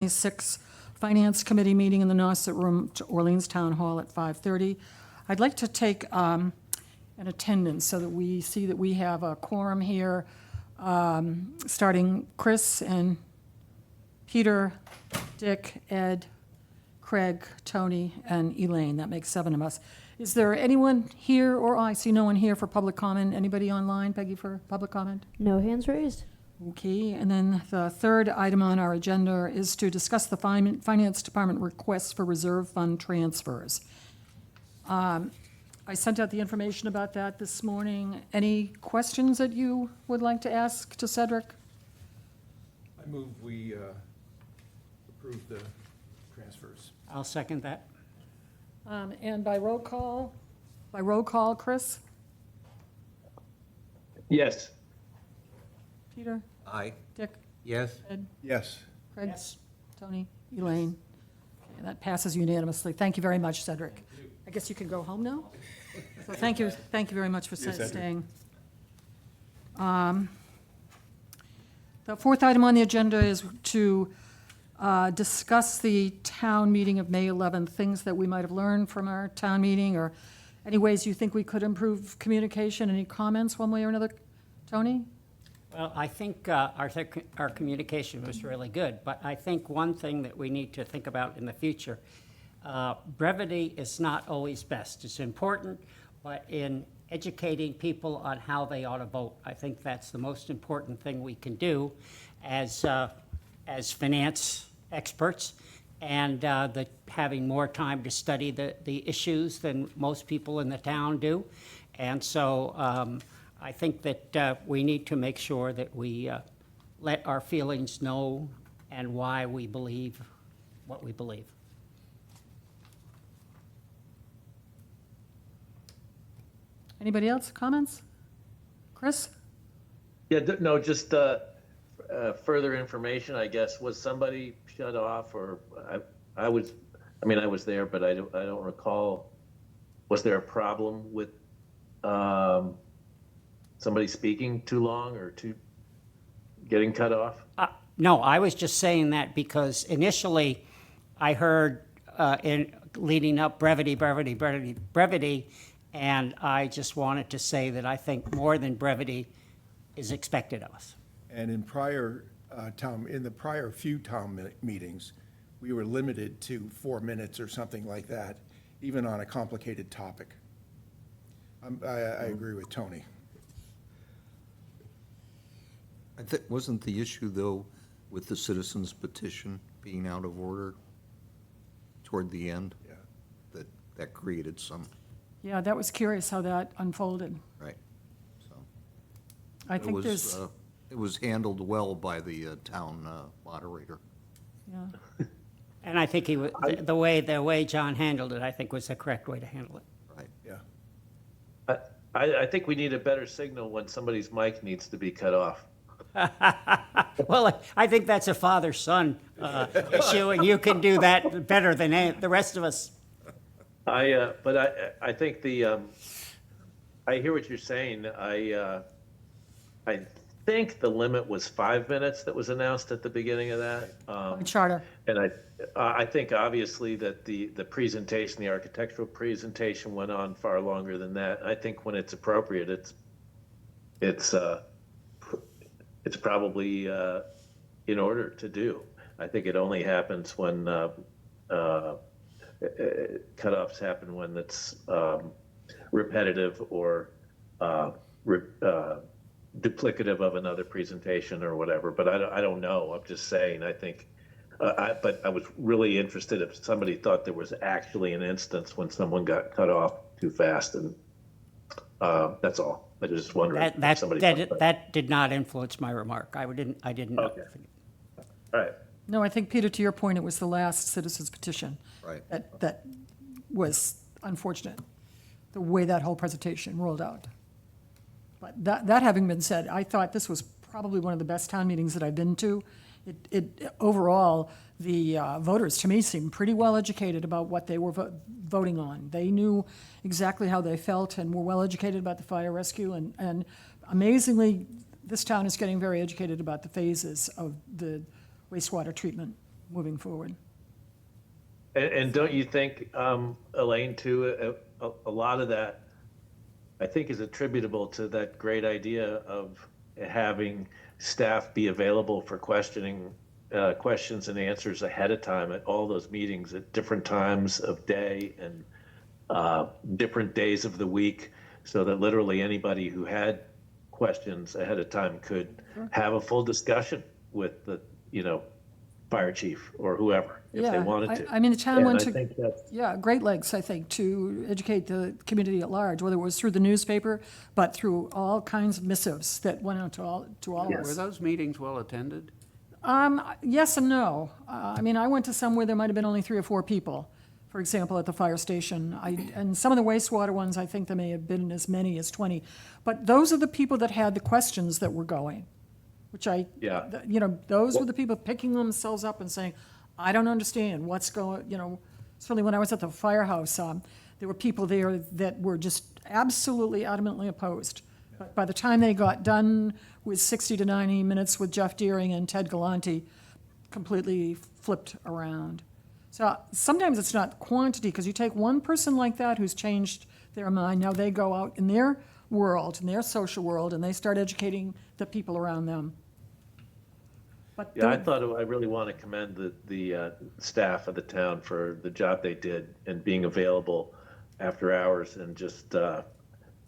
26 Finance Committee meeting in the Nauset Room to Orleans Town Hall at 5:30. I'd like to take an attendance so that we see that we have a quorum here, starting Chris and Peter, Dick, Ed, Craig, Tony, and Elaine. That makes 7 of us. Is there anyone here, or I see no one here for public comment? Anybody online, Peggy, for public comment? No hands raised. Okay, and then the third item on our agenda is to discuss the Finance Department requests for reserve fund transfers. I sent out the information about that this morning. Any questions that you would like to ask to Cedric? I move we approve the transfers. I'll second that. And by roll call, Chris? Yes. Peter? Aye. Dick? Yes. Ed? Yes. Craig? Yes. Tony? Elaine? Okay, that passes unanimously. Thank you very much, Cedric. I guess you can go home now? So thank you very much for Cedric. staying. The fourth item on the agenda is to discuss the town meeting of May 11th, things that we might have learned from our town meeting, or any ways you think we could improve communication. Any comments one way or another? Tony? Well, I think our communication was really good, but I think one thing that we need to think about in the future, brevity is not always best. It's important, but in educating people on how they ought to vote, I think that's the most important thing we can do as finance experts, and having more time to study the issues than most people in the town do. And so I think that we need to make sure that we let our feelings know and why we believe what we believe. Anybody else? Comments? Chris? Yeah, no, just further information, I guess. Was somebody shut off, or I was there, but I don't recall. Was there a problem with somebody speaking too long or getting cut off? No, I was just saying that because initially I heard in leading up brevity, and I just wanted to say that I think more than brevity is expected of us. And in the prior few town meetings, we were limited to 4 minutes or something like that, even on a complicated topic. I agree with Tony. Wasn't the issue, though, with the citizens petition being out of order toward the end? Yeah. That created some, Yeah, that was curious how that unfolded. right? So I think there's, it was handled well by the town moderator. yeah. And I think the way John handled it, I think was the correct way to handle it. Right. Yeah. I think we need a better signal when somebody's mic needs to be cut off. Well, I think that's a father-son issue, and you can do that better than the rest of us. But I think I hear what you're saying. I think the limit was 5 minutes that was announced at the beginning of that. Charter. And I think obviously that the presentation, the architectural presentation, went on far longer than that. I think when it's appropriate, it's probably in order to do. I think it only happens when cutoffs happen when it's repetitive or duplicative of another presentation or whatever. But I don't know. I'm just saying. I think. But I was really interested if somebody thought there was actually an instance when someone got cut off too fast, and that's all. I was just wondering if somebody That did not influence my remark. I didn't know. Okay. All right. No, I think, Peter, to your point, it was the last citizens petition. Right. That was unfortunate, the way that whole presentation rolled out. But that having been said, I thought this was probably one of the best town meetings that I've been to. Overall, the voters, to me, seemed pretty well educated about what they were voting on. They knew exactly how they felt and were well educated about the fire rescue. And amazingly, this town is getting very educated about the phases of the wastewater treatment moving forward. And don't you think, Elaine, too, a lot of that, I think, is attributable to that great idea of having staff be available for questions and answers ahead of time at all those meetings at different times of day and different days of the week, so that literally anybody who had questions ahead of time could have a full discussion with the, fire chief or whoever, if they Yeah, wanted to. I mean, the town And went I to, think that's, yeah, great lengths, I think, to educate the community at large, whether it was through the newspaper, but through all kinds of missives that went out to all of Were us. those meetings well attended? Yes and no. I mean, I went to some where there might have been only 3 or 4 people, for example, at the fire station. And some of the wastewater ones, I think there may have been as many as 20. But those are the people that had the questions that were going, which Yeah. those were the people picking themselves up and saying, I don't understand what's going, certainly when I was at the firehouse, there were people there that were just absolutely adamantly opposed. But by the time they got done with 60 to 90 minutes with Jeff Deering and Ted Galante, completely flipped around. So sometimes it's not quantity, because you take one person like that who's changed their mind, now they go out in their world, in their social world, and they start educating the people around them. But yeah, I really want to commend the staff of the town for the job they did and being available after hours and just to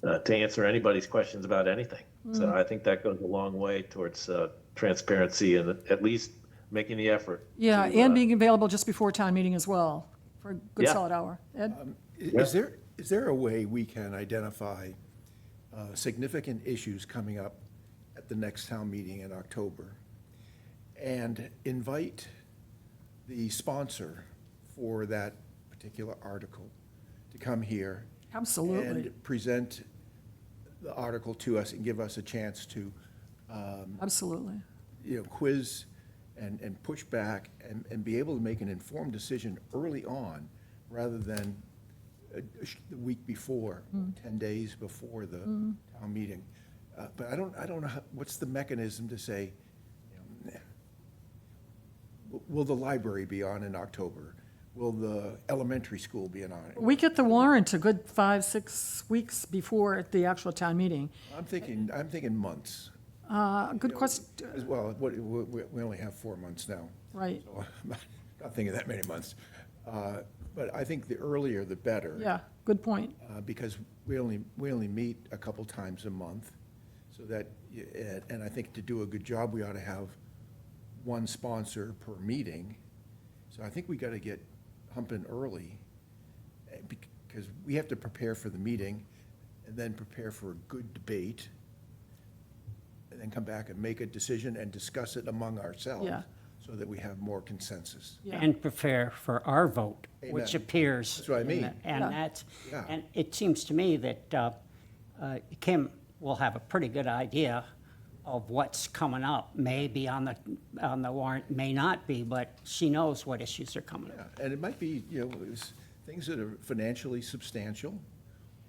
answer anybody's questions about anything. So I think that goes a long way towards transparency and at least making the effort. yeah, to, and being available just before town meeting as well, for a good Yeah. solid hour. Ed? Is there a way we can identify significant issues coming up at the next town meeting in October and invite the sponsor for that particular article to come here Absolutely. and present the article to us and give us a chance to, Absolutely. quiz and push back and be able to make an informed decision early on rather than the week before, 10 days before the town meeting. But I don't know what's the mechanism to say, will the library be on in October? Will the elementary school be on it? We get the warrant a good 5-6 weeks before the actual town meeting. I'm thinking months. Good question, Well, we only have 4 months now. right, So I'm not thinking that many months. But I think the earlier the better. yeah, good point. Because we only meet a couple times a month, so that, and I think to do a good job, we ought to have one sponsor per meeting. So I think we got to get humping early, because we have to prepare for the meeting, and then prepare for a good debate, and then come back and make a decision and discuss it among ourselves. Yeah. So that we have more consensus. Yeah. And prepare for our vote, which Amen. appears. That's what I in mean. the- And Yeah. that's, Yeah. and it seems to me that Kim will have a pretty good idea of what's coming up. May be on the warrant, may not be, but she knows what issues are coming up. Yeah, and it might be, things that are financially substantial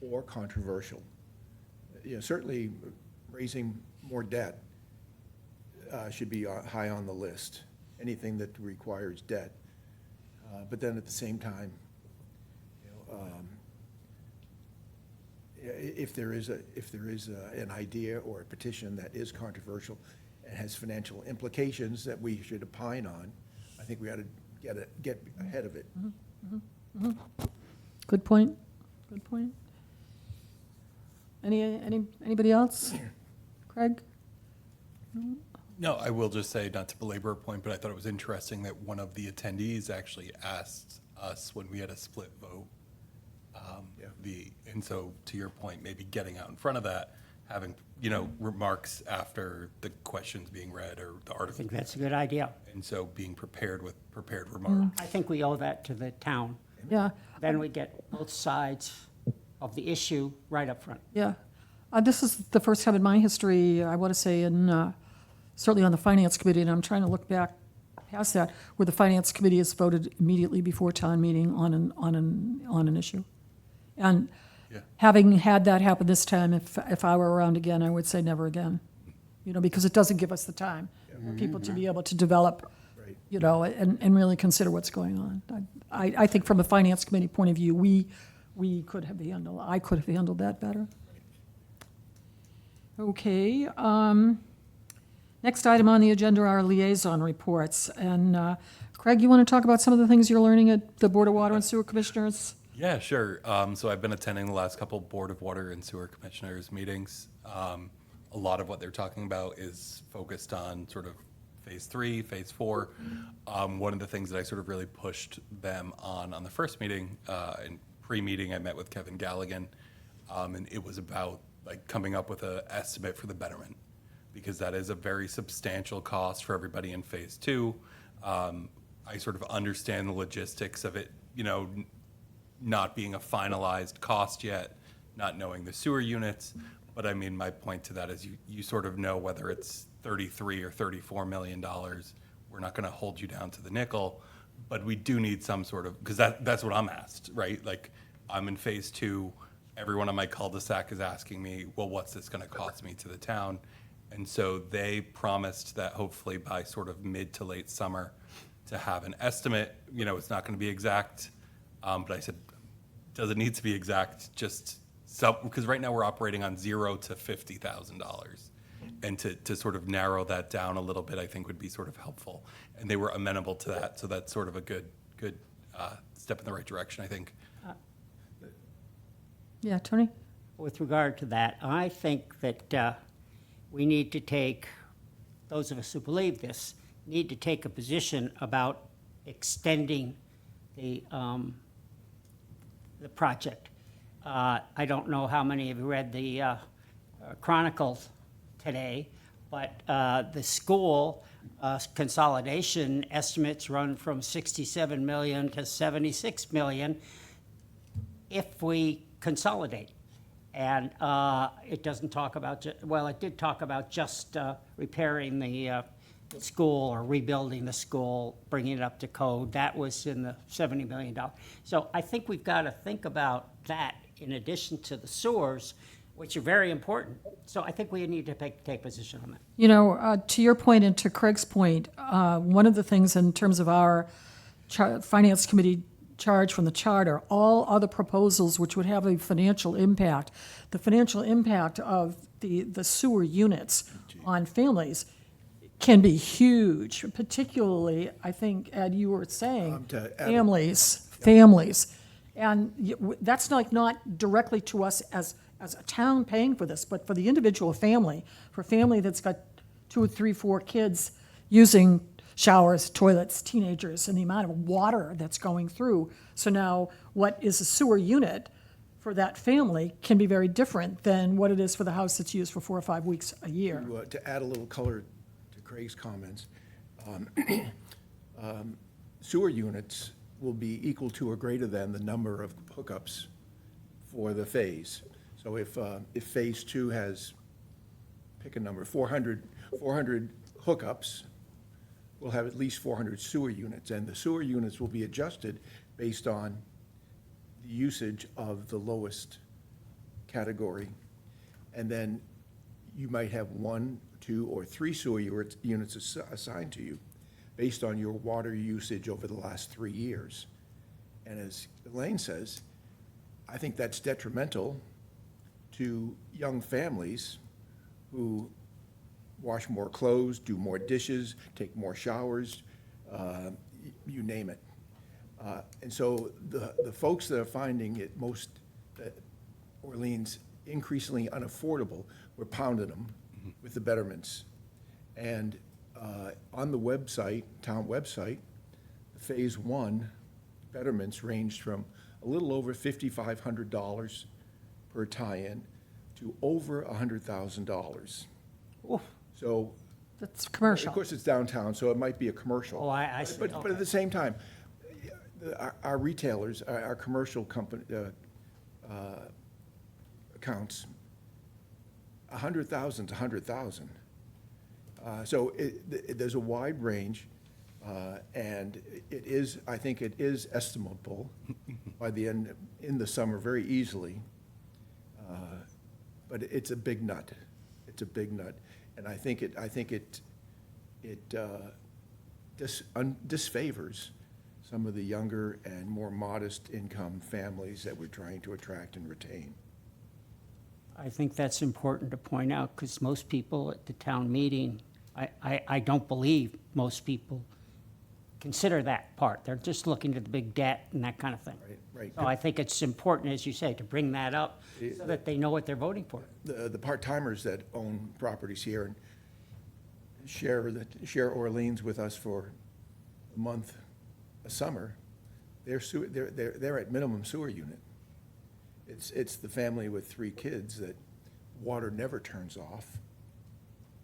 or controversial. Certainly raising more debt should be high on the list, anything that requires debt. But then at the same time, if there is an idea or a petition that is controversial and has financial implications that we should opine on, I think we ought to get ahead of it. Good point, good point. Anybody else? Craig? No, I will just say, not to belabor a point, but I thought it was interesting that one of the attendees actually asked us when we had a split vote. And so, to your point, maybe getting out in front of that, having, remarks after the questions being read or the I article. think that's a good idea. And so being prepared with prepared remarks. I think we owe that to the town. Yeah, Then we get both sides of the issue right up front. yeah. This is the first time in my history, I want to say, certainly on the Finance Committee, and I'm trying to look back past that, where the Finance Committee has voted immediately before town meeting on an issue. And Yeah. having had that happen this time, if I were around again, I would say never again. Because it doesn't give us the time for people to be able to develop Right. you know, and really consider what's going on. I think from a finance committee point of view, we could have handled, I could have handled that better. Okay, next item on the agenda are liaison reports. And Craig, you want to talk about some of the things you're learning at the Board of Water and Sewer Commissioners? Yeah, sure. So I've been attending the last couple Board of Water and Sewer Commissioners meetings. A lot of what they're talking about is focused on sort of phase 3, phase 4. One of the things that I sort of really pushed them on the first meeting, in pre-meeting, I met with Kevin Galligan, and it was about like coming up with an estimate for the betterment, because that is a very substantial cost for everybody in phase 2. I sort of understand the logistics of it, you know, not being a finalized cost yet, not knowing the sewer units. But I mean, my point to that is you sort of know whether it's 33 or $34 million. We're not going to hold you down to the nickel, but we do need some sort of, because that's what I'm asked, right? Like, I'm in phase 2. Everyone on my cul-de-sac is asking me, well, what's this going to cost me to the town? And so they promised that hopefully by sort of mid to late summer to have an estimate. You know, it's not going to be exact, but I said, does it need to be exact? Just because right now we're operating on $0 to $50,000. And to sort of narrow that down a little bit, I think would be sort of helpful. And they were amenable to that, so that's sort of a good step in the right direction, I think. Yeah, Tony? With regard to that, I think that we need to take, those of us who believe this, need to take a position about extending the project. I don't know how many of you read the Chronicle today, but the school consolidation estimates run from 67 million to 76 million if we consolidate. And it doesn't talk about, well, it did talk about just repairing the school or rebuilding the school, bringing it up to code. That was in the $70 million. So I think we've got to think about that in addition to the sewers, which are very important. So I think we need to take position on that. You know, to your point and to Craig's point, one of the things in terms of our Finance Committee charge from the charter, all other proposals which would have a financial impact, the financial impact of the sewer units on families can be huge, particularly, I think, Ed, you were saying, To add- families. And that's not directly to us as a town paying for this, but for the individual family, for a family that's got 2 or 3, 4 kids using showers, toilets, teenagers, and the amount of water that's going through. So now what is a sewer unit for that family can be very different than what it is for the house that's used for 4 or 5 weeks a year. To add a little color to Craig's comments, sewer units will be equal to or greater than the number of hookups for the phase. So if phase 2 has, pick a number, 400 hookups, we'll have at least 400 sewer units, and the sewer units will be adjusted based on the usage of the lowest category. And then you might have 1, 2, or 3 sewer units assigned to you based on your water usage over the last 3 years. And as Elaine says, I think that's detrimental to young families who wash more clothes, do more dishes, take more showers, you name it. And so the folks that are finding it most, that Orleans increasingly unaffordable, we're pounding them with the betterments. And on the website, town website, phase 1 betterments ranged from a little over $5,500 per tie-in to over $100,000. So, That's of commercial. course, it's downtown, so it might be a commercial. Oh, I see. But at the same time, our retailers, our commercial company, accounts, 100,000 to 100,000. So there's a wide range, and it is, I think it is estimable by the end, in the summer, very easily. But it's a big nut. It's a big nut. And I think it disfavors some of the younger and more modest income families that we're trying to attract and retain. I think that's important to point out, because most people at the town meeting, I don't believe most people consider that part. They're just looking at the big debt and that kind of thing. Right. So I think it's important, as you say, to bring that up so that they know what they're voting for. The part-timers that own properties here and share Orleans with us for a month, a summer, they're at minimum sewer unit. It's the family with 3 kids that water never turns off,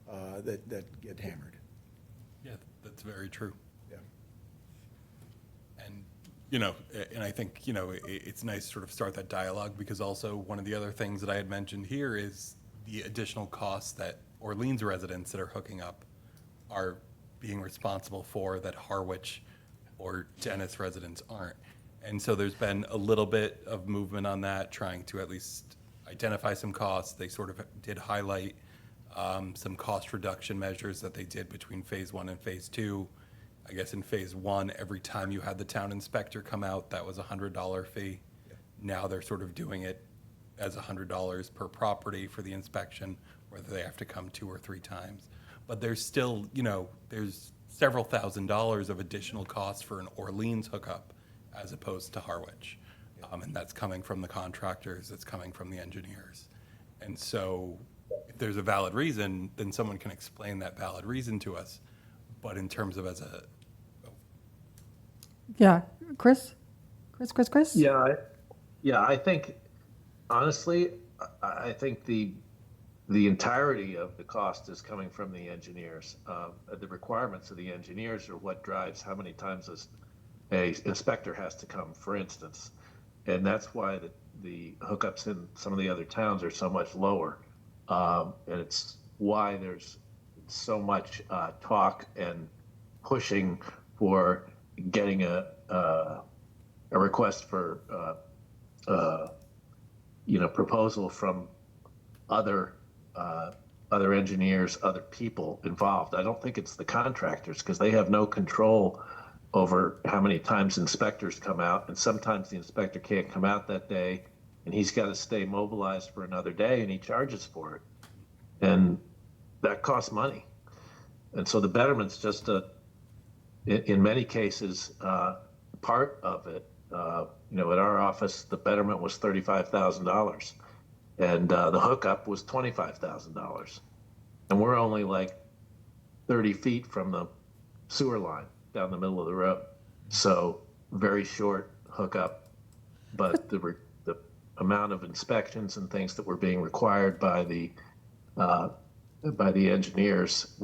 that get hammered. Yeah, that's very true. Yeah. And, and I think, it's nice to sort of start that dialogue, because also one of the other things that I had mentioned here is the additional costs that Orleans residents that are hooking up are being responsible for that Harwich or Dennis residents aren't. And so there's been a little bit of movement on that, trying to at least identify some costs. They sort of did highlight some cost reduction measures that they did between phase 1 and phase 2. I guess in phase 1, every time you had the town inspector come out, that was a $100 fee. Now they're sort of doing it as $100 per property for the inspection, whether they have to come 2 or 3 times. But there's still, there's several $1,000s of additional costs for an Orleans hookup as opposed to Harwich. And that's coming from the contractors, it's coming from the engineers. And so if there's a valid reason, then someone can explain that valid reason to us. But in terms of Yeah, Chris? Chris? Yeah, I think, honestly, I think the entirety of the cost is coming from the engineers. The requirements of the engineers are what drives how many times a inspector has to come, for instance. And that's why the hookups in some of the other towns are so much lower. And it's why there's so much talk and pushing for getting a request for proposal from other engineers, other people involved. I don't think it's the contractors, because they have no control over how many times inspectors come out, and sometimes the inspector can't come out that day, and he's got to stay mobilized for another day, and he charges for it, and that costs money. And so the betterment's just in many cases, part of it. At our office, the betterment was $35,000, and the hookup was $25,000, and we're only like 30 feet from the sewer line down the middle of the road. So very short hookup, but the amount of inspections and things that were being required by the engineers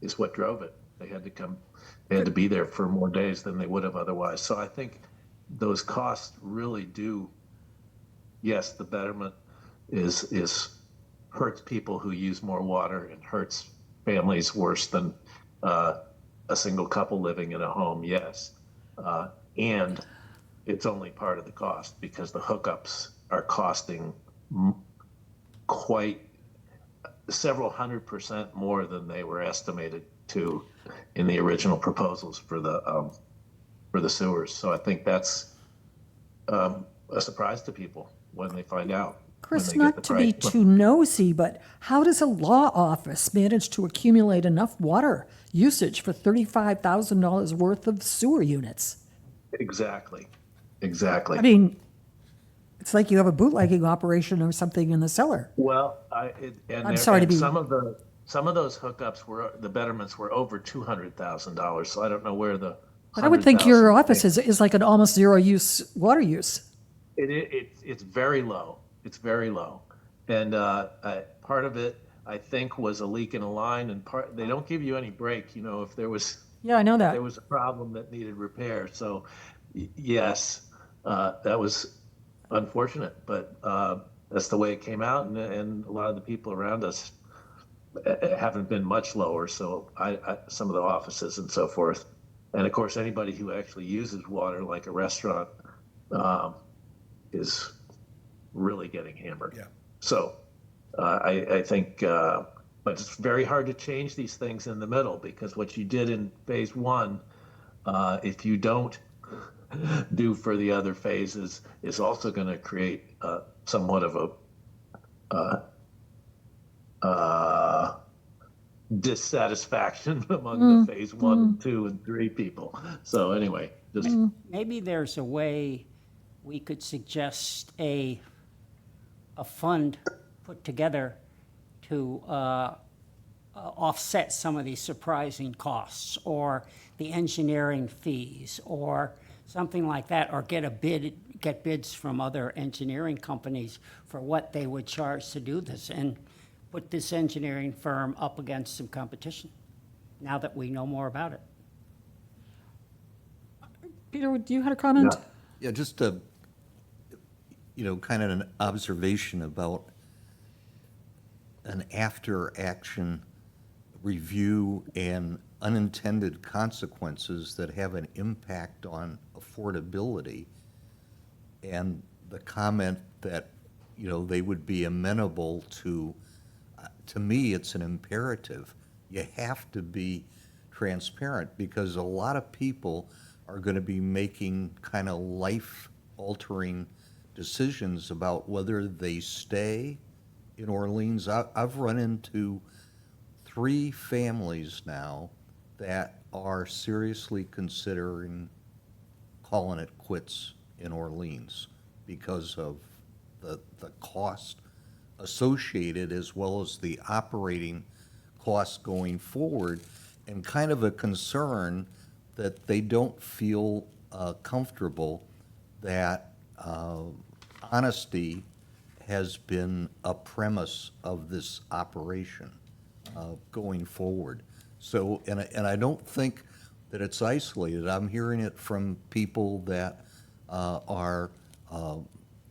is what drove it. They had to come, they had to be there for more days than they would have otherwise. So I think those costs really do, yes, the betterment is hurts people who use more water and hurts families worse than a single couple living in a home, yes. And it's only part of the cost, because the hookups are costing quite several 100% more than they were estimated to in the original proposals for the sewers. So I think that's a surprise to people when they find out. Chris, not to be too nosy, but how does a law office manage to accumulate enough water usage for $35,000 worth of sewer units? Exactly. I mean, it's like you have a bootlegging operation or something in the cellar. Well, some of those hookups the betterments were over $200,000. So I don't know where the. But I would think your office is like an almost zero use water use. It's very low. It's very low, and part of it I think was a leak in a line, and they don't give you any break. If there was I know that. there was a problem that needed repair. So yes, that was unfortunate, but that's the way it came out, and a lot of the people around us haven't been much lower. So some of the offices and so forth, and of course anybody who actually uses water, like a restaurant, is really getting hammered. Yeah. So I think But it's very hard to change these things in the middle, because what you did in phase one, if you don't do for the other phases, is also going to create somewhat of a dissatisfaction among the phase one, two, and three people. So anyway, just Maybe there's a way we could suggest a fund put together to offset some of these surprising costs, or the engineering fees, or something like that, or get bids from other engineering companies for what they would charge to do this, and put this engineering firm up against some competition, now that we know more about it. Peter, you had a comment? Yeah, just a, kind of an observation about an after-action review and unintended consequences that have an impact on affordability. And the comment that, they would be amenable to me, it's an imperative. You have to be transparent, because a lot of people are going to be making kind of life-altering decisions about whether they stay in Orleans. I've run into 3 families now that are seriously considering calling it quits in Orleans because of the cost associated, as well as the operating costs going forward, and kind of a concern that they don't feel comfortable that honesty has been a premise of this operation going forward. So, and I don't think that it's isolated. I'm hearing it from people that are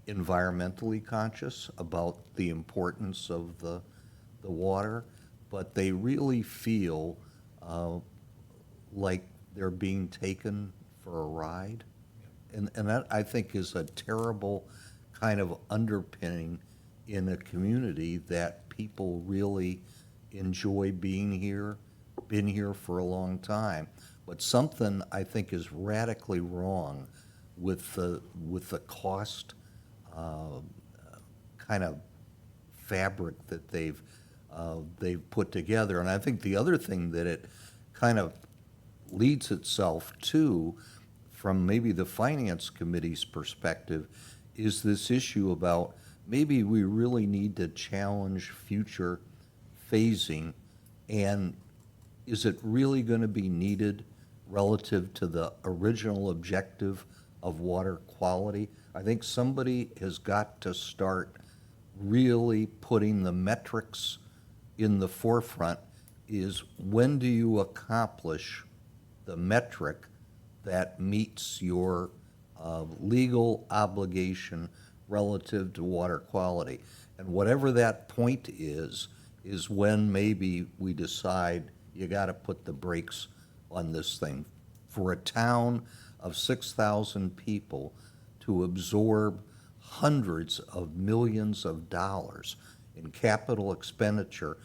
environmentally conscious about the importance of the water, but they really feel like they're being taken for a ride. And that, I think, is a terrible kind of underpinning in a community that people really enjoy being here, been here for a long time. But something, I think, is radically wrong with the cost kind of fabric that they've put together. And I think the other thing that it kind of leads itself to, from maybe the Finance Committee's perspective, is this issue about maybe we really need to challenge future phasing, and is it really going to be needed relative to the original objective of water quality? I think somebody has got to start really putting the metrics in the forefront. Is when do you accomplish the metric that meets your legal obligation relative to water quality? And whatever that point is when maybe we decide you got to put the brakes on this thing. For a town of 6,000 people to absorb hundreds of millions of dollars in capital expenditure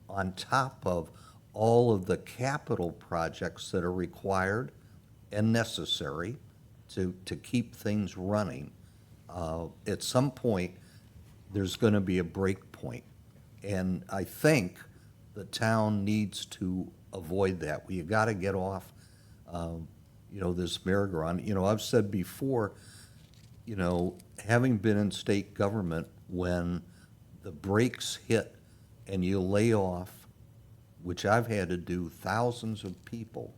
on top of all of the capital projects that are required and necessary to keep things running, at some point, there's going to be a break point. And I think the town needs to avoid that. You got to get off, this merry-go-round. I've said before, having been in state government, when the brakes hit and you lay off, which I've had to do, thousands of people,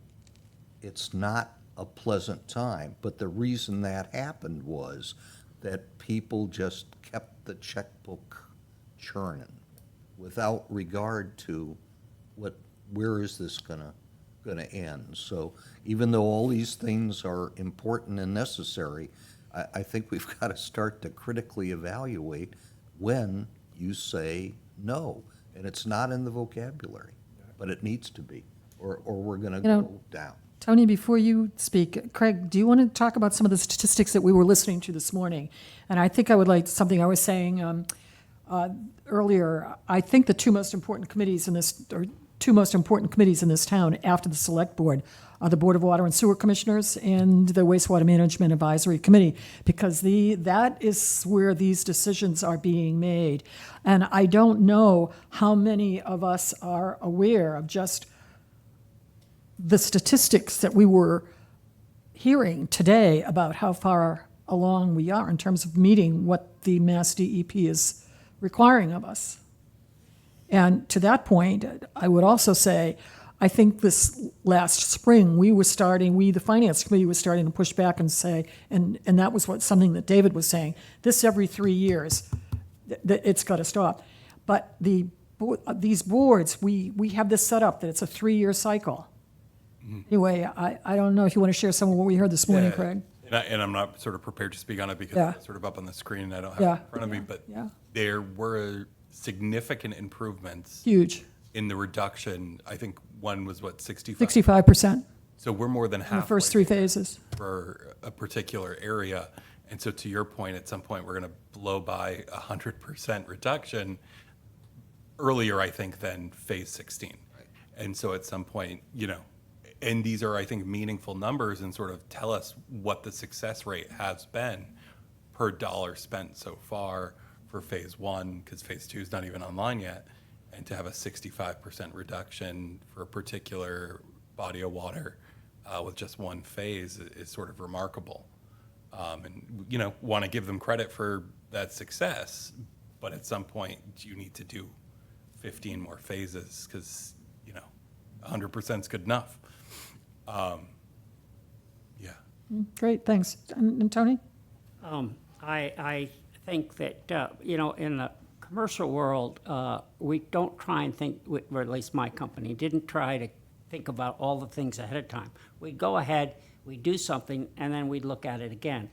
it's not a pleasant time. But the reason that happened was that people just kept the checkbook churning without regard to where is this gonna end. So even though all these things are important and necessary, I think we've got to start to critically evaluate when you say no. And it's not in the vocabulary, but it needs to be, or we're going to go down. Tony, before you speak, Craig, do you want to talk about some of the statistics that we were listening to this morning? And I think I would like something I was saying, earlier, I think the two most important committees in this, or two most important committees in this town after the Select Board are the Board of Water and Sewer Commissioners and the Wastewater Management Advisory Committee, because that is where these decisions are being made. And I don't know how many of us are aware of just the statistics that we were hearing today about how far along we are in terms of meeting what the Mass DEP is requiring of us. And to that point, I would also say, I think this last spring, the Finance Committee was starting to push back and say, and that was something that David was saying, this every 3 years, it's got to stop. But these boards, we have this set up that it's a 3-year cycle. Anyway, I don't know if you want to share some of what we heard this morning, Yeah. Craig. And I'm not sort of prepared to speak on it because Yeah. it's sort of up on the screen and I don't have Yeah. it in front of me, but Yeah. there were significant improvements Huge, in the reduction. I think one was what, 65? 65% So we're more than in the halfway first 3 phases. for a particular area. And so to your point, at some point, we're going to blow by 100% reduction earlier, I think, than phase 16. And so at some point, and these are, I think, meaningful numbers and sort of tell us what the success rate has been per dollar spent so far for phase 1, because phase 2 is not even online yet. And to have a 65% reduction for a particular body of water with just one phase is sort of remarkable. And, want to give them credit for that success, but at some point you need to do 15 more phases because, 100% is good enough. Yeah. Great, thanks. And Tony? I think that, in the commercial world, we don't try and think, or at least my company didn't try to think about all the things ahead of time. We'd go ahead, we'd do something, and then we'd look at it again.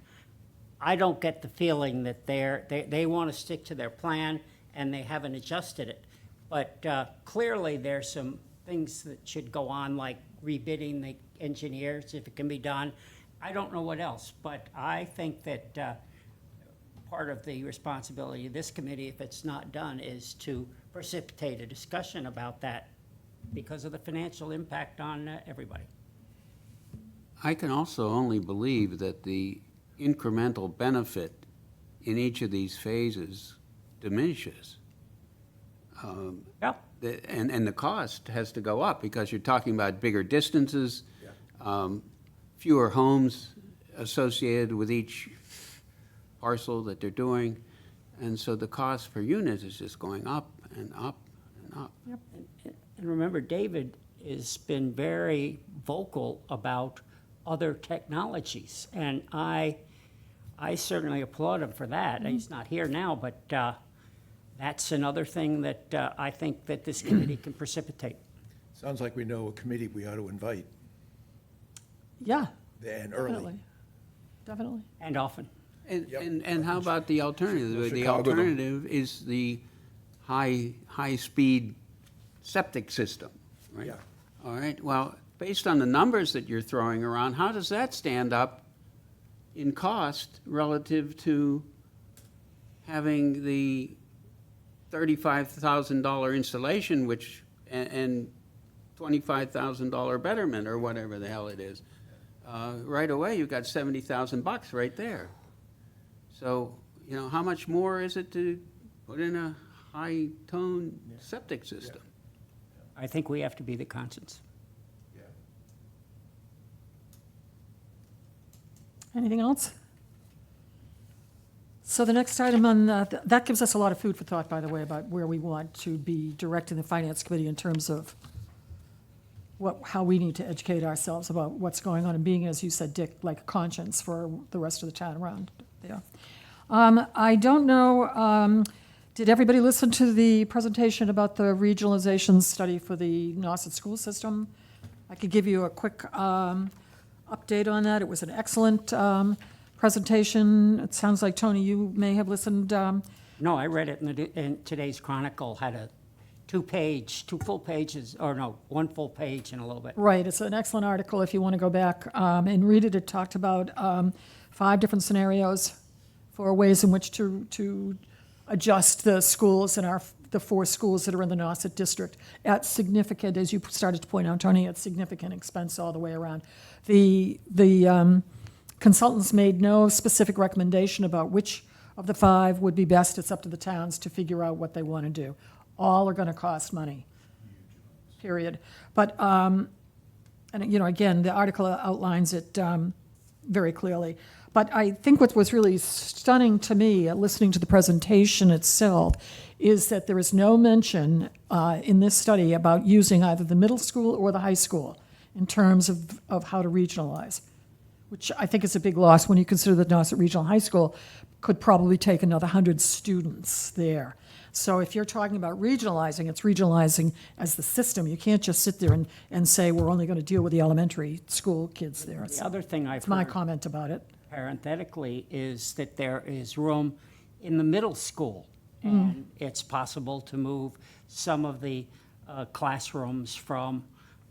I don't get the feeling that they want to stick to their plan and they haven't adjusted it. But clearly, there's some things that should go on, like rebidding the engineers, if it can be done. I don't know what else, but I think that part of the responsibility of this committee, if it's not done, is to precipitate a discussion about that because of the financial impact on everybody. I can also only believe that the incremental benefit in each of these phases diminishes. Yeah. And the cost has to go up because you're talking about bigger distances, fewer homes associated with each parcel that they're doing. And so the cost per unit is just going up and up and up. And remember, David has been very vocal about other technologies, and I certainly applaud him for that. He's not here now, but that's another thing that I think that this committee can precipitate. Sounds like we know a committee we ought to invite, Yeah, and early. definitely. And often. And how about the alternative? The Chicago, though. alternative is the high-speed septic system, right? Yeah. All right, well, based on the numbers that you're throwing around, how does that stand up in cost relative to having the $35,000 installation, and $25,000 betterment, or whatever the hell it is? Right away, you've got $70,000 right there. So, how much more is it to put in a high-tone septic system? I think we have to be the conscience. Anything else? So the next item on, that gives us a lot of food for thought, by the way, about where we want to be directing the Finance Committee in terms of how we need to educate ourselves about what's going on and being, as you said, Dick, like a conscience for the rest of the town around there. I don't know, did everybody listen to the presentation about the regionalization study for the Nauset school system? I could give you a quick update on that. It was an excellent presentation. It sounds like, Tony, you may have listened. No, I read it in today's Chronicle, had a two full pages, or no, one full page and a little bit. Right, it's an excellent article if you want to go back and read it. It talked about 5 different scenarios for ways in which to adjust the schools in the 4 schools that are in the Nauset district at significant, as you started to point out, Tony, at significant expense all the way around. The consultants made no specific recommendation about which of the 5 would be best. It's up to the towns to figure out what they want to do. All are going to cost money, period. But, and, again, the article outlines it very clearly. But I think what was really stunning to me, listening to the presentation itself, is that there is no mention in this study about using either the middle school or the high school in terms of how to regionalize, which I think is a big loss when you consider that Nauset Regional High School could probably take another 100 students there. So if you're talking about regionalizing, it's regionalizing as the system. You can't just sit there and say, we're only going to deal with the elementary school kids there. The other thing I've It's my heard comment about it. parenthetically is that there is room in the middle school. And it's possible to move some of the classrooms from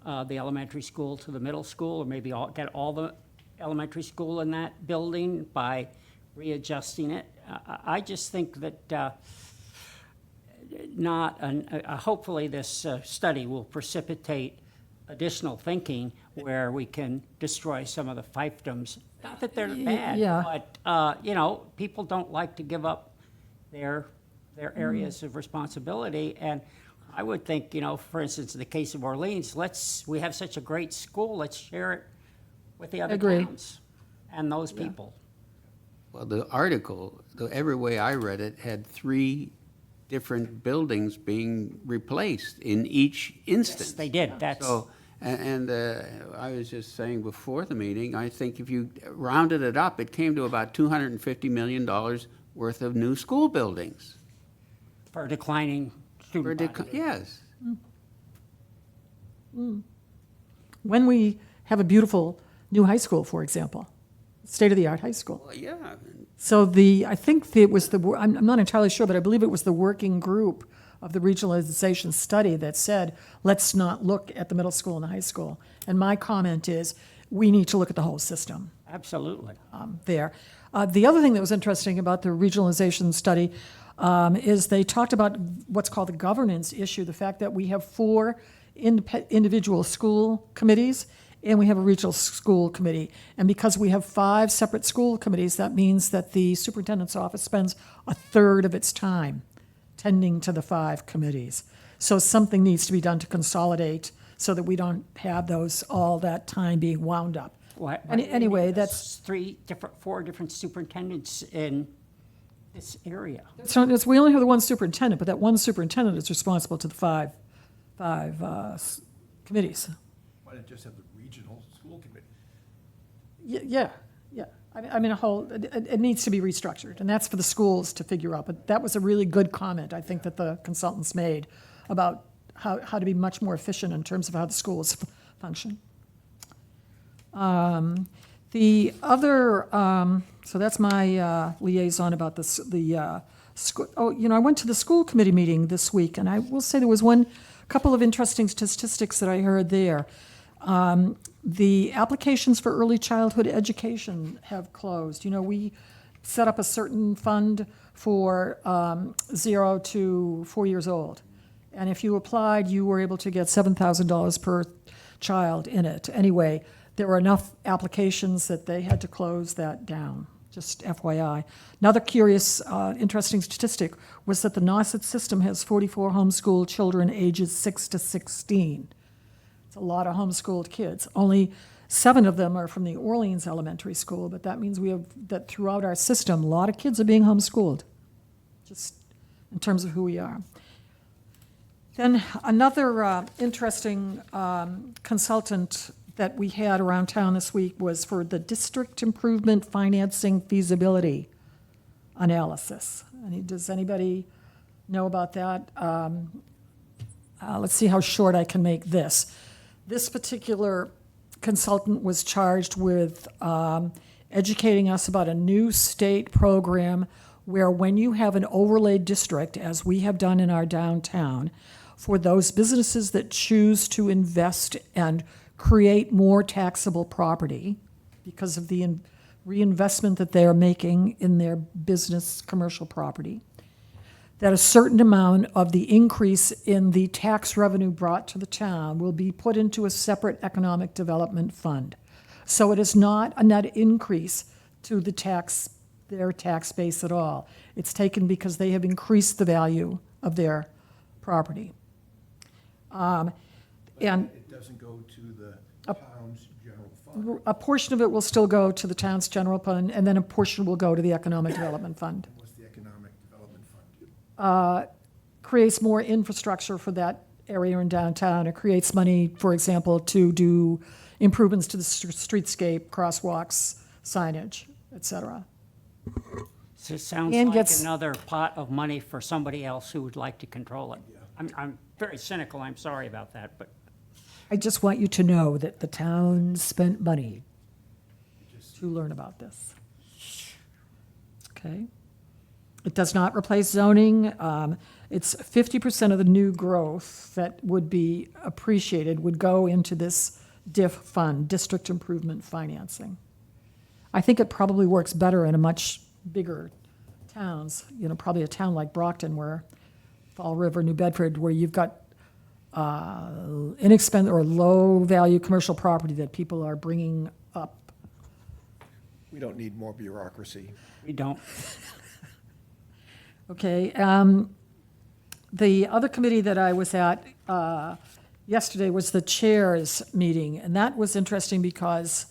the elementary school to the middle school, or maybe get all the elementary school in that building by readjusting it. I just think that hopefully this study will precipitate additional thinking where we can destroy some of the fiefdoms. Not that they're bad, Yeah. but, people don't like to give up their areas of responsibility. And I would think, for instance, in the case of Orleans, we have such a great school, let's share it with the other Agree. towns and those people. Well, the article, every way I read it, had 3 different buildings being replaced in each instance. They did, that's, So, and I was just saying before the meeting, I think if you rounded it up, it came to about $250 million worth of new school buildings. for declining student body. Yes. When we have a beautiful new high school, for example, state-of-the-art high school. Well, yeah. So I think it was I'm not entirely sure, but I believe it was the working group of the regionalization study that said, let's not look at the middle school and the high school. And my comment is, we need to look at the whole system Absolutely. there. The other thing that was interesting about the regionalization study is they talked about what's called the governance issue, the fact that we have 4 individual school committees, and we have a regional school committee. And because we have 5 separate school committees, that means that the superintendent's office spends a third of its time tending to the 5 committees. So something needs to be done to consolidate so that we don't have all that time being wound up. Anyway, that's, 4 different superintendents in this area. we only have the one superintendent, but that one superintendent is responsible to the 5 committees. Why not just have the regional school committee? Yeah. I mean, it needs to be restructured, and that's for the schools to figure out. But that was a really good comment, I think, that the consultants made about how to be much more efficient in terms of how the schools function. The other, so that's my liaison about the school. Oh, I went to the school committee meeting this week, and I will say there was couple of interesting statistics that I heard there. The applications for early childhood education have closed. We set up a certain fund for 0 to 4 years old. And if you applied, you were able to get $7,000 per child in it. Anyway, there were enough applications that they had to close that down, just FYI. Another curious, interesting statistic was that the Nauset system has 44 homeschooled children ages 6 to 16. It's a lot of homeschooled kids. Only 7 of them are from the Orleans Elementary School, but that means we have that throughout our system, a lot of kids are being homeschooled, just in terms of who we are. Then another interesting consultant that we had around town this week was for the district improvement financing feasibility analysis. Does anybody know about that? Let's see how short I can make this. This particular consultant was charged with educating us about a new state program where when you have an overlay district, as we have done in our downtown, for those businesses that choose to invest and create more taxable property because of the reinvestment that they're making in their business commercial property, that a certain amount of the increase in the tax revenue brought to the town will be put into a separate economic development fund. So it is not a net increase to their tax base at all. It's taken because they have increased the value of their property. And It doesn't go to the town's general fund. a portion of it will still go to the town's general fund, and then a portion will go to the economic development fund. What's the economic development fund do? Creates more infrastructure for that area in downtown. It creates money, for example, to do improvements to the streetscape, crosswalks, signage, et cetera. So it sounds And like gets- another pot of money for somebody else who would like to control it. I'm very cynical, I'm sorry about that, but I just want you to know that the town spent money to learn about this. Okay? It does not replace zoning. It's 50% of the new growth that would be appreciated would go into this DIF fund, District Improvement Financing. I think it probably works better in a much bigger towns, probably a town like Brockton where Fall River, New Bedford, where you've got inexpensive or low-value commercial property that people are bringing up. We don't need more bureaucracy. we don't. Okay, the other committee that I was at yesterday was the chairs meeting, and that was interesting because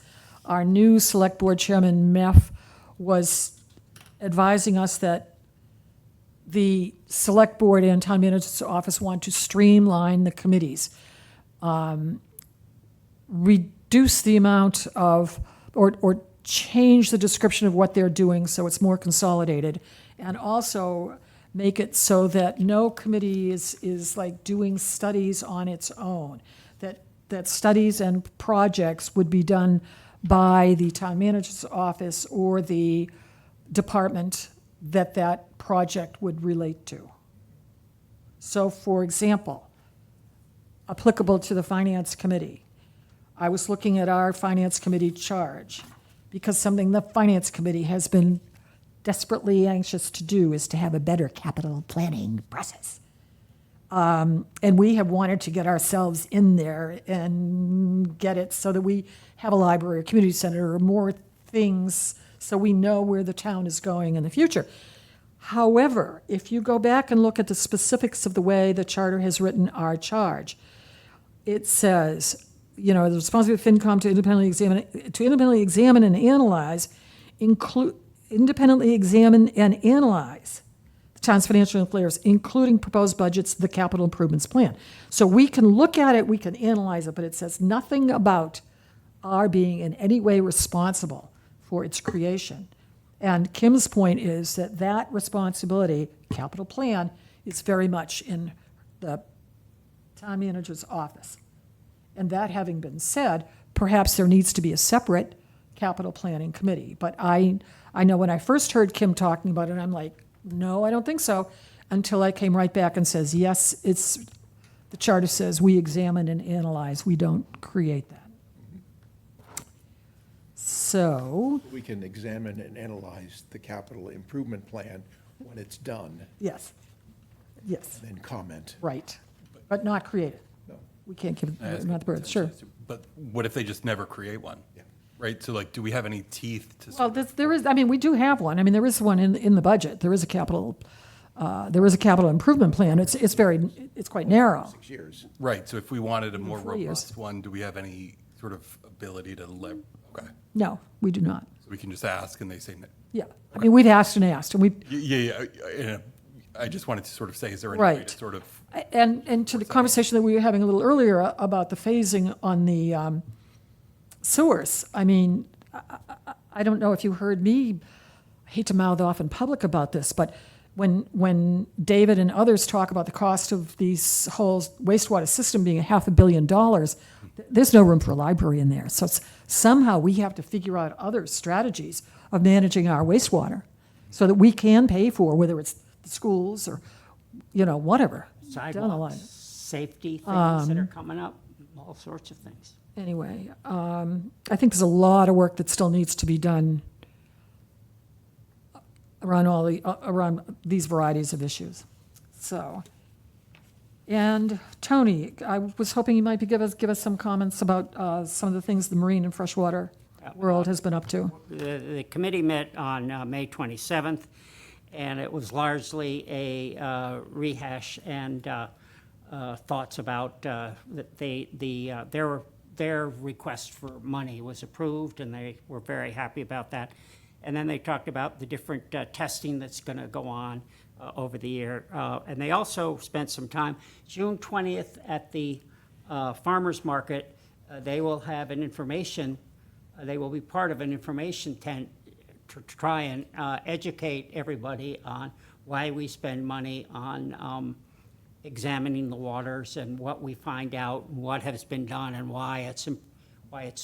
our new select board chairman, Meff, was advising us that the select board and town manager's office want to streamline the committees, reduce the amount of, or change the description of what they're doing so it's more consolidated, and also make it so that no committee is like doing studies on its own, that studies and projects would be done by the town manager's office or the department that project would relate to. So, for example, applicable to the finance committee, I was looking at our finance committee charge, because something the finance committee has been desperately anxious to do is to have a better capital planning process. And we have wanted to get ourselves in there and get it so that we have a library, a community center, or more things so we know where the town is going in the future. However, if you go back and look at the specifics of the way the charter has written our charge, it says, the responsibility of FinCom to independently examine and analyze, independently examine and analyze the town's financial affairs, including proposed budgets, the capital improvements plan. So we can look at it, we can analyze it, but it says nothing about our being in any way responsible for its creation. And Kim's point is that responsibility, capital plan, is very much in the town manager's office. And that having been said, perhaps there needs to be a separate capital planning committee. But I know when I first heard Kim talking about it, I'm like, no, I don't think so, until I came right back and says, yes, the charter says we examine and analyze, we don't create that. So, We can examine and analyze the capital improvement plan when it's done, yes, then comment. right, but not create it. No. We can't give it, not the birds, sure. But what if they just never create one? Yeah. Right, so like, do we have any teeth to? Well, sort of- there is, we do have one. There is one in the budget. There is a capital improvement plan. It's quite narrow. 6 years. Right, so if we wanted a more 4 years. robust one, do we have any sort of ability to okay, No, we do not. so we can just ask and they say, no. Yeah, we've asked, and we, Yeah, I just wanted to sort of say, is there any way Right. to sort of, and to the conversation that we were having a little earlier about the phasing on the sewers, I don't know if you heard me, I hate to mouth off in public about this, but when David and others talk about the cost of these whole wastewater system being $500 million, there's no room for a library in there. So somehow we have to figure out other strategies of managing our wastewater so that we can pay for, whether it's the schools or, whatever, down the line. Sidewalks, safety things that are coming up, all sorts of things. Anyway, I think there's a lot of work that still needs to be done around around these varieties of issues. So, and Tony, I was hoping you might give us some comments about some of the things the marine and freshwater world has been up to. The committee met on May 27th, and it was largely a rehash and thoughts about their request for money was approved, and they were very happy about that. And then they talked about the different testing that's going to go on over the year. And they also spent some time, June 20th at the farmers market, they will have an information, they will be part of an information tent to try and educate everybody on why we spend money on examining the waters and what we find out, and what has been done, and why it's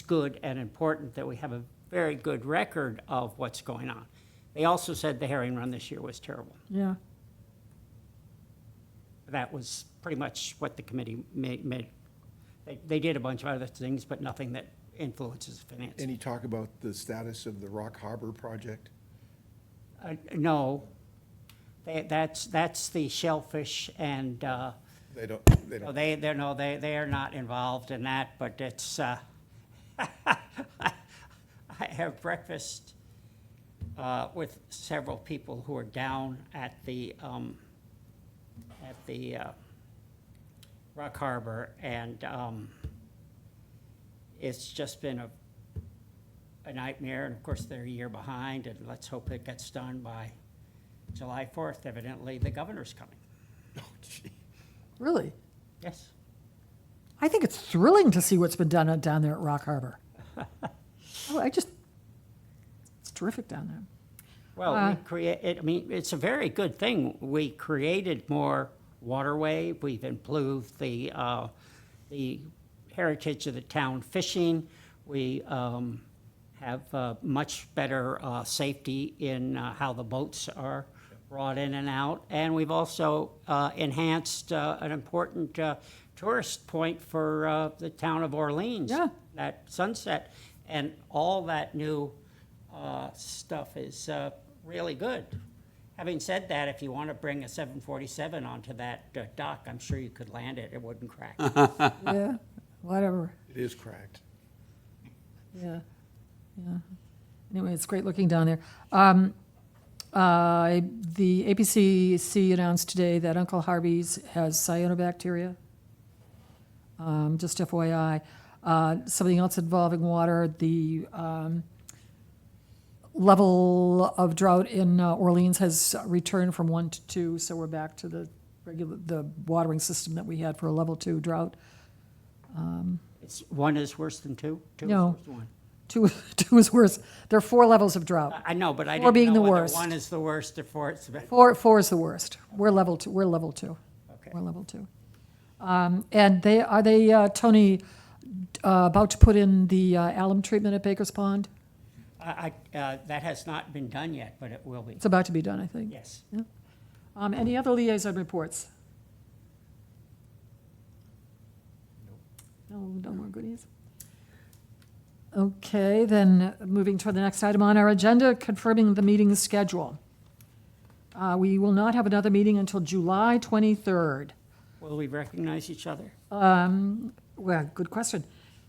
good and important that we have a very good record of what's going on. They also said the herring run this year was terrible. Yeah, That was pretty much what the committee made. They did a bunch of other things, but nothing that influences finance. Any talk about the status of the Rock Harbor project? No, that's the shellfish, and They don't, no, they are not involved in that, but it's, I have breakfast with several people who are down at the Rock Harbor, and it's just been a nightmare, and of course, they're a year behind, and let's hope it gets done by July 4th. Evidently, the governor's coming. oh, gee. really? Yes. I think it's thrilling to see what's been done down there at Rock Harbor. Oh, it's terrific down there. Well, it's a very good thing. We created more waterway. We've improved the heritage of the town fishing. We have much better safety in how the boats are brought in and out. And we've also enhanced an important tourist point for the town of Orleans. Yeah. That Sunset. And all that new stuff is really good. Having said that, if you want to bring a 747 onto that dock, I'm sure you could land it. It wouldn't crack. Yeah, whatever. It is cracked. Yeah, yeah. Anyway, it's great looking down there. The APCC announced today that Uncle Harvey's has cyanobacteria. Just FYI. Something else involving water, the level of drought in Orleans has returned from 1 to 2, so we're back to the watering system that we had for a level 2 drought. One is worse than two? Two No. is worse than one. 2 is worse. There are 4 levels of drought. I know, but I Four being didn't know the whether worst. one is the worst or 4 is the best. 4 is the worst. We're level 2. We're level 2. Okay. We're level 2. And they Tony, about to put in the alum treatment at Baker's Pond? That has not been done yet, but it will be. It's about to be done, I think. Yes. Any other liaison reports? No more goodies? Okay, then moving to the next item on our agenda, confirming the meeting schedule. We will not have another meeting until July 23rd. Will we recognize each other? Well, good question.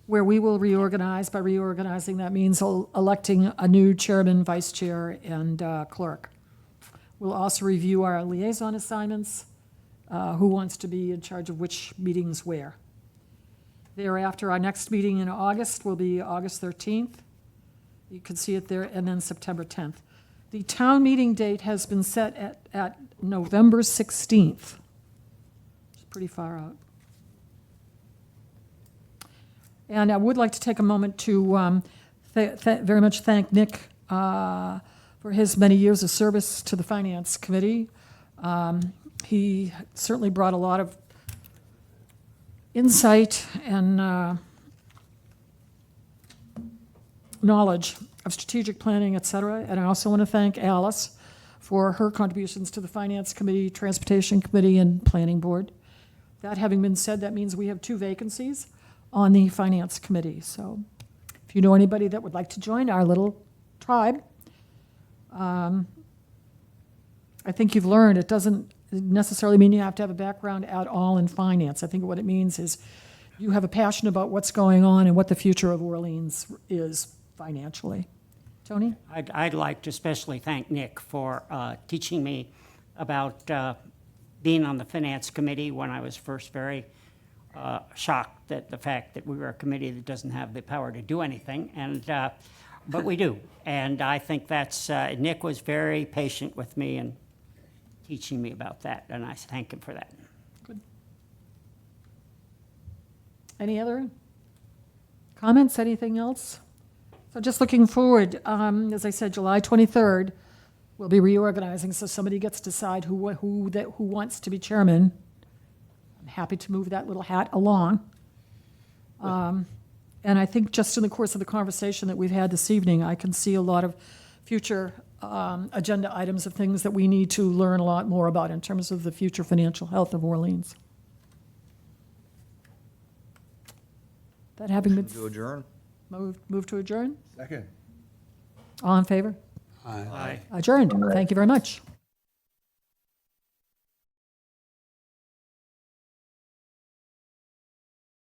Where we will reorganize. By reorganizing, that means electing a new chairman, vice chair, and clerk. We'll also review our liaison assignments, who wants to be in charge of which meetings where. Thereafter, our next meeting in August will be August 13th. You can see it there, and then September 10th. The town meeting date has been set at November 16th. It's pretty far out. And I would like to take a moment to very much thank Nick for his many years of service to the Finance Committee. He certainly brought a lot of insight and knowledge of strategic planning, et cetera. And I also want to thank Alice for her contributions to the Finance Committee, Transportation Committee, and Planning Board. That having been said, that means we have 2 vacancies on the Finance Committee. So if you know anybody that would like to join our little tribe, I think you've learned it doesn't necessarily mean you have to have a background at all in finance. I think what it means is you have a passion about what's going on and what the future of Orleans is financially. Tony? I'd like to especially thank Nick for teaching me about being on the Finance Committee when I was first very shocked at the fact that we were a committee that doesn't have the power to do anything, but we do. And I think that's, Nick was very patient with me and teaching me about that, and I thank him for that. Any other comments, anything else? So just looking forward, as I said, July 23rd, we'll be reorganizing, so somebody gets to decide who wants to be chairman. I'm happy to move that little hat along. And I think just in the course of the conversation that we've had this evening, I can see a lot of future agenda items of things that we need to learn a lot more about in terms of the future financial health of Orleans. That having been To adjourn? move to adjourn? Second. All in favor? Aye. Adjourned. Thank you very much.